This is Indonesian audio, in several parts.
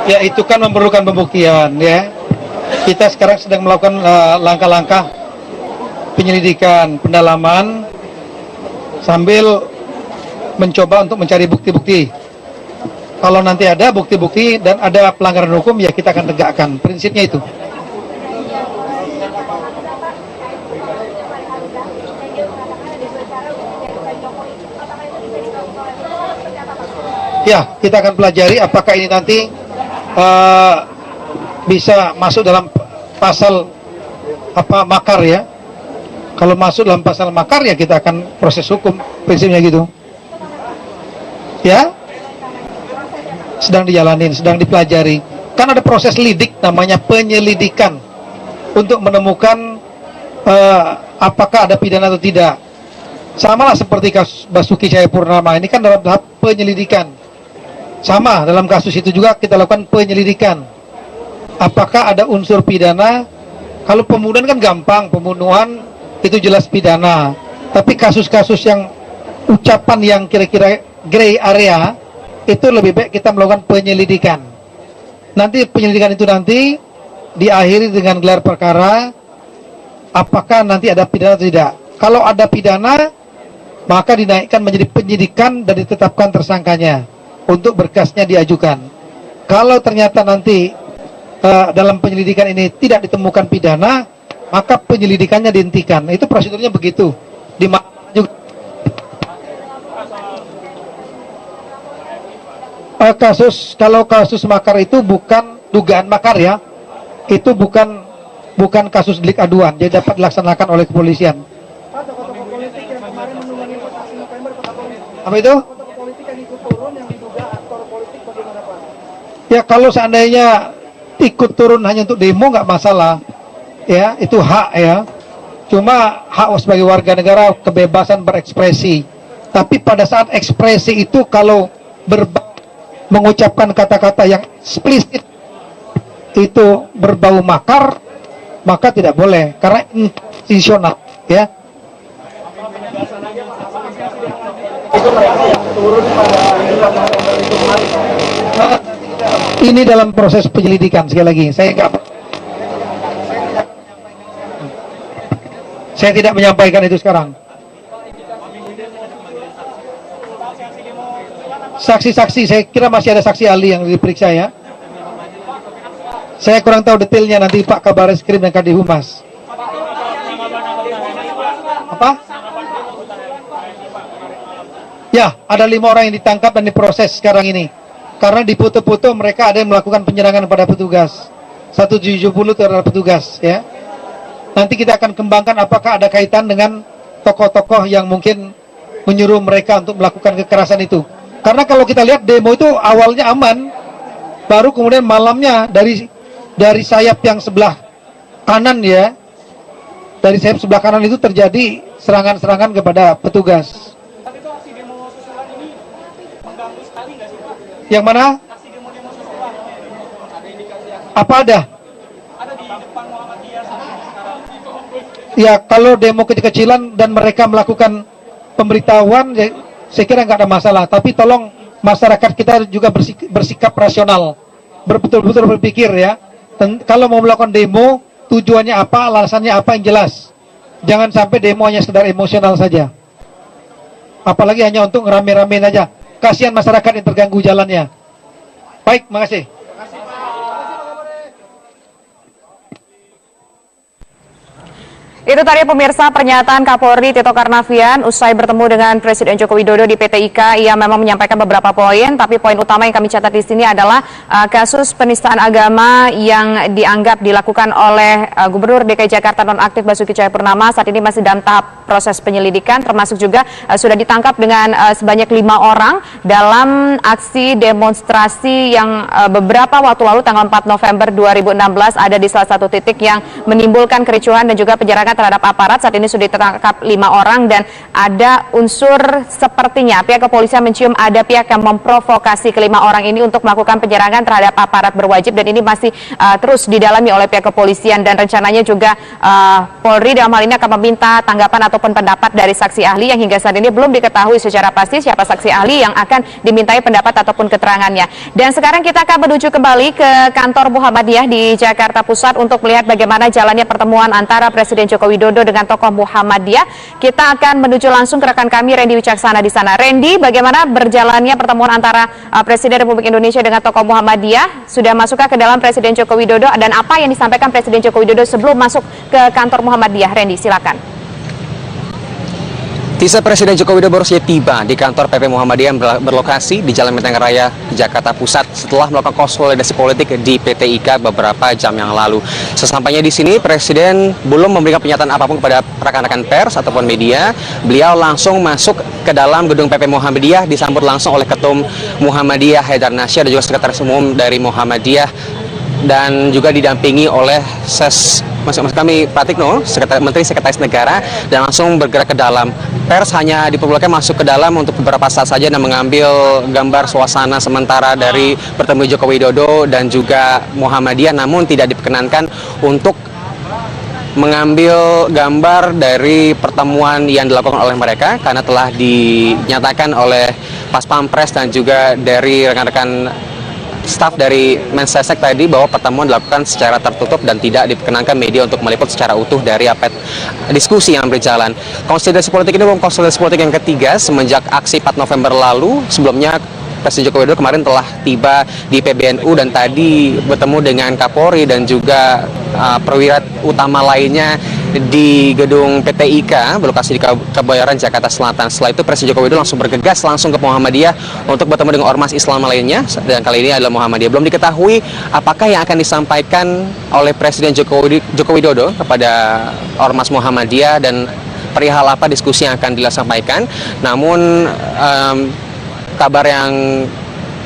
Ya, itu kan memerlukan pembuktian ya. Kita sekarang sedang melakukan langkah-langkah penyelidikan, pendalaman sambil mencoba untuk mencari bukti-bukti. Kalau nanti ada bukti-bukti dan ada pelanggaran hukum, ya kita akan tegakkan. Prinsipnya itu. Ya, kita akan pelajari apakah ini nanti bisa masuk dalam pasal makar ya. Kalau masuk dalam pasal makar ya kita akan proses hukum, prinsipnya gitu. Ya, sedang dijalanin, sedang dipelajari. Kan ada proses lidik namanya penyelidikan untuk menemukan apakah ada pidana atau tidak. Sama lah seperti kasus Basuki Cahayapurnama, ini kan dalam tahap penyelidikan. Sama, dalam kasus itu juga kita lakukan penyelidikan. Apakah ada unsur pidana? Kalau pembunuhan kan gampang, pembunuhan itu jelas pidana. Tapi kasus-kasus yang ucapan yang kira-kira gray area, itu lebih baik kita melakukan penyelidikan. Nanti penyelidikan itu nanti diakhiri dengan gelar perkara, apakah nanti ada pidana atau tidak. Kalau ada pidana, maka dinaikkan menjadi penyidikan dan ditetapkan tersangkanya untuk berkasnya diajukan. Kalau ternyata nanti dalam penyelidikan ini tidak ditemukan pidana, maka penyelidikannya dihentikan. Itu prosedurnya begitu. Kalau kasus makar itu bukan dugaan makar ya, itu bukan kasus delik aduan, jadi dapat dilaksanakan oleh kepolisian. Apa itu? Ya, kalau seandainya ikut turun hanya untuk demo nggak masalah, ya itu hak ya. Cuma hak sebagai warga negara kebebasan berekspresi. Tapi pada saat ekspresi itu kalau mengucapkan kata-kata yang eksplisit itu berbau makar, maka tidak boleh karena institusional ya. Ini dalam proses penyelidikan, sekali lagi saya tidak menyampaikan itu sekarang. Saksi-saksi, saya kira masih ada saksi ahli yang diperiksa ya. Saya kurang tahu detailnya, nanti Pak Kabareskrim dan Kadihumas. Apa? Ya, ada 5 orang yang ditangkap dan diproses sekarang ini. Karena di foto-foto mereka ada yang melakukan penyerangan kepada petugas. 170 terhadap petugas ya. Nanti kita akan kembangkan apakah ada kaitan dengan tokoh-tokoh yang mungkin menyuruh mereka untuk melakukan kekerasan itu. Karena kalau kita lihat demo itu awalnya aman, baru kemudian malamnya dari sayap yang sebelah kanan ya, dari sayap sebelah kanan itu terjadi serangan-serangan kepada petugas. Yang mana? Apa ada? Ya, kalau demo kecil-kecilan dan mereka melakukan pemberitahuan, ya, saya kira nggak ada masalah. Tapi tolong masyarakat kita juga bersikap rasional, betul-betul berpikir ya. Kalau mau melakukan demo, tujuannya apa, alasannya apa yang jelas. Jangan sampai demo hanya sekedar emosional saja. Apalagi hanya untuk ngerame-ramein aja. Kasihan masyarakat yang terganggu jalannya. Baik, makasih. Itu tadi pemirsa pernyataan Kapolri Tito Karnavian usai bertemu dengan Presiden Joko Widodo di PT IKA. Ia memang menyampaikan beberapa poin, tapi poin utama yang kami catat di sini adalah kasus penistaan agama yang dianggap dilakukan oleh Gubernur DKI Jakarta nonaktif Basuki Cahayapurnama saat ini masih dalam tahap proses penyelidikan, termasuk juga sudah ditangkap dengan sebanyak 5 orang dalam aksi demonstrasi yang beberapa waktu lalu tanggal 4 November 2016 ada di salah satu titik yang menimbulkan kericuhan dan juga penyerangan penyerangan terhadap aparat. Saat ini sudah ditangkap 5 orang dan ada unsur sepertinya pihak kepolisian mencium ada pihak yang memprovokasi kelima orang ini untuk melakukan penyerangan terhadap aparat berwajib, dan ini masih terus didalami oleh pihak kepolisian, dan rencananya juga Polri dalam hal ini akan meminta tanggapan ataupun pendapat dari saksi ahli yang hingga saat ini belum diketahui secara pasti siapa saksi ahli yang akan dimintai pendapat ataupun keterangannya. Dan sekarang kita akan menuju kembali ke kantor Muhammadiyah di Jakarta Pusat untuk melihat bagaimana jalannya pertemuan antara Presiden Joko Widodo dengan tokoh Muhammadiyah. Kita akan menuju langsung ke rekan kami Randy Wicaksana di sana. Randy, bagaimana berjalannya pertemuan antara Presiden Republik Indonesia dengan tokoh Muhammadiyah? Sudah masukkah ke dalam Presiden Joko Widodo, dan apa yang disampaikan Presiden Joko Widodo sebelum masuk ke kantor Muhammadiyah? Randy, silakan. Tisa, Presiden Joko Widodo baru saja tiba di kantor PP Muhammadiyah yang berlokasi di Jalan Menteng Raya, Jakarta Pusat setelah melakukan konsolidasi politik di PT IKA beberapa jam yang lalu. Sesampainya di sini, Presiden belum memberikan pernyataan apapun kepada rekan-rekan pers ataupun media. Beliau langsung masuk ke dalam gedung PP Muhammadiyah, disambut langsung oleh Ketum Muhammadiyah Haidar Nasir dan juga Sekretaris Umum dari Muhammadiyah, dan juga didampingi oleh Maksud kami Pratikno, Menteri Sekretaris Negara, dan langsung bergerak ke dalam. Pers hanya diperbolehkan masuk ke dalam untuk beberapa saat saja dan mengambil gambar suasana sementara dari pertemuan Joko Widodo dan juga Muhammadiyah, namun tidak diperkenankan untuk mengambil gambar dari pertemuan yang dilakukan oleh mereka karena telah dinyatakan oleh Pas Pampres dan juga dari rekan-rekan staf dari Mensesnek tadi bahwa pertemuan dilakukan secara tertutup dan tidak diperkenankan media untuk meliput secara utuh dari diskusi yang berjalan. Konsolidasi politik ini merupakan konsolidasi politik yang ketiga semenjak aksi 4 November lalu. Sebelumnya Presiden Joko Widodo kemarin telah tiba di PBNU dan tadi bertemu dengan Kapolri dan juga perwira utama lainnya di gedung PT IKA berlokasi di Kebayoran, Jakarta Selatan. Setelah itu Presiden Joko Widodo langsung bergegas langsung ke Muhammadiyah untuk bertemu dengan ormas Islam lainnya, dan kali ini adalah Muhammadiyah. Belum diketahui apakah yang akan disampaikan oleh Presiden Joko Widodo kepada ormas Muhammadiyah dan perihal apa diskusi yang akan disampaikan. Namun kabar yang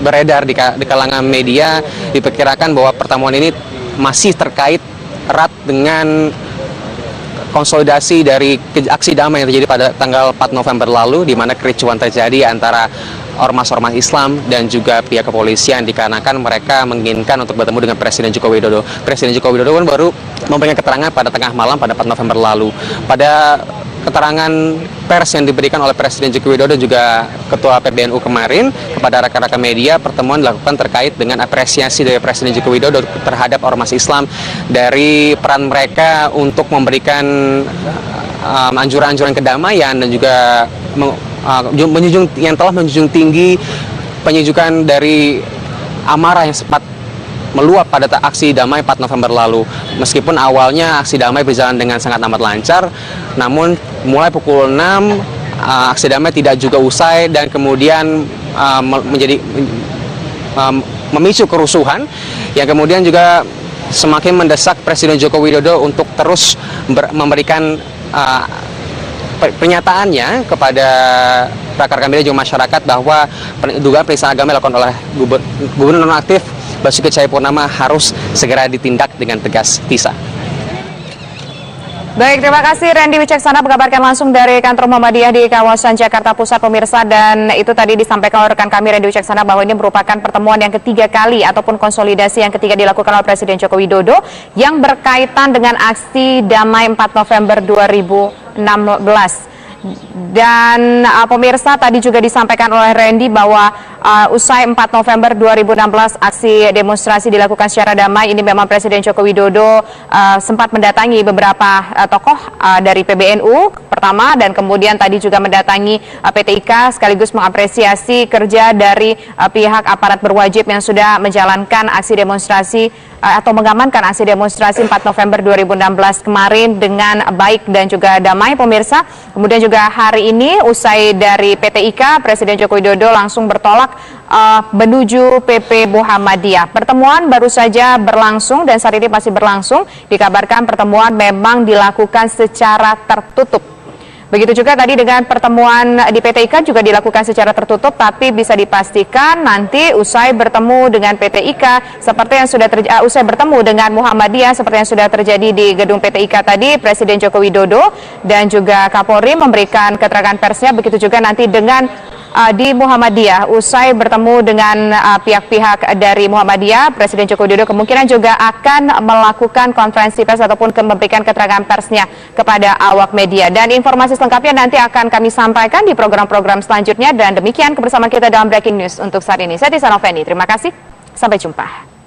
beredar di kalangan media diperkirakan bahwa pertemuan ini masih terkait erat dengan konsolidasi dari aksi damai yang terjadi pada tanggal 4 November lalu, di mana kericuhan terjadi antara ormas-ormas Islam dan juga pihak kepolisian dikarenakan mereka menginginkan untuk bertemu dengan Presiden Joko Widodo. Presiden Joko Widodo pun baru memberikan keterangan pada tengah malam pada 4 November lalu. Pada keterangan pers yang diberikan oleh Presiden Joko Widodo dan juga Ketua PBNU kemarin kepada rekan-rekan media, pertemuan dilakukan terkait dengan apresiasi dari Presiden Joko Widodo terhadap ormas Islam dari peran mereka untuk memberikan anjuran-anjuran kedamaian dan juga yang telah menjunjung tinggi penyejukan dari amarah yang sempat meluap pada aksi damai 4 November lalu. Meskipun awalnya aksi damai berjalan dengan sangat amat lancar, namun mulai pukul 6 aksi damai tidak juga usai dan kemudian memicu kerusuhan yang kemudian juga semakin mendesak Presiden Joko Widodo untuk terus memberikan pernyataannya kepada rekan-rekan media juga masyarakat bahwa dugaan penistaan agama dilakukan oleh Gubernur nonaktif Basuki Cahayapurnama harus segera ditindak dengan tegas. Tisa. Baik, terima kasih Randy Wicaksana mengabarkan langsung dari kantor Muhammadiyah di kawasan Jakarta Pusat, pemirsa. Dan itu tadi disampaikan oleh rekan kami Randy Wicaksana bahwa ini merupakan pertemuan yang ketiga kali ataupun konsolidasi yang ketiga dilakukan oleh Presiden Joko Widodo yang berkaitan dengan aksi damai 4 November 2016. Dan pemirsa, tadi juga disampaikan oleh Randy bahwa usai 4 November 2016 aksi demonstrasi dilakukan secara damai, ini memang Presiden Joko Widodo sempat mendatangi beberapa tokoh dari PBNU pertama, dan kemudian tadi juga mendatangi PT IKA sekaligus mengapresiasi kerja dari pihak aparat berwajib yang sudah menjalankan aksi demonstrasi atau mengamankan aksi demonstrasi 4 November 2016 kemarin dengan baik dan juga damai, pemirsa. Kemudian juga hari ini usai dari PT IKA, Presiden Joko Widodo langsung bertolak menuju PP Muhammadiyah. Pertemuan baru saja berlangsung dan saat ini masih berlangsung. Dikabarkan pertemuan memang dilakukan secara tertutup. Begitu juga tadi dengan pertemuan di PT IKA juga dilakukan secara tertutup, tapi bisa dipastikan nanti usai bertemu dengan PT IKA seperti yang sudah usai bertemu dengan Muhammadiyah seperti yang sudah terjadi di gedung PT IKA tadi, Presiden Joko Widodo dan juga Kapolri memberikan keterangan persnya. Begitu juga nanti dengan di Muhammadiyah usai bertemu dengan pihak-pihak dari Muhammadiyah, Presiden Joko Widodo kemungkinan juga akan melakukan konferensi pers ataupun memberikan keterangan persnya kepada awak media. Dan informasi selengkapnya nanti akan kami sampaikan di program-program selanjutnya. Dan demikian kebersamaan kita dalam Breaking News untuk saat ini. Saya Tisa Noveni, terima kasih, sampai jumpa.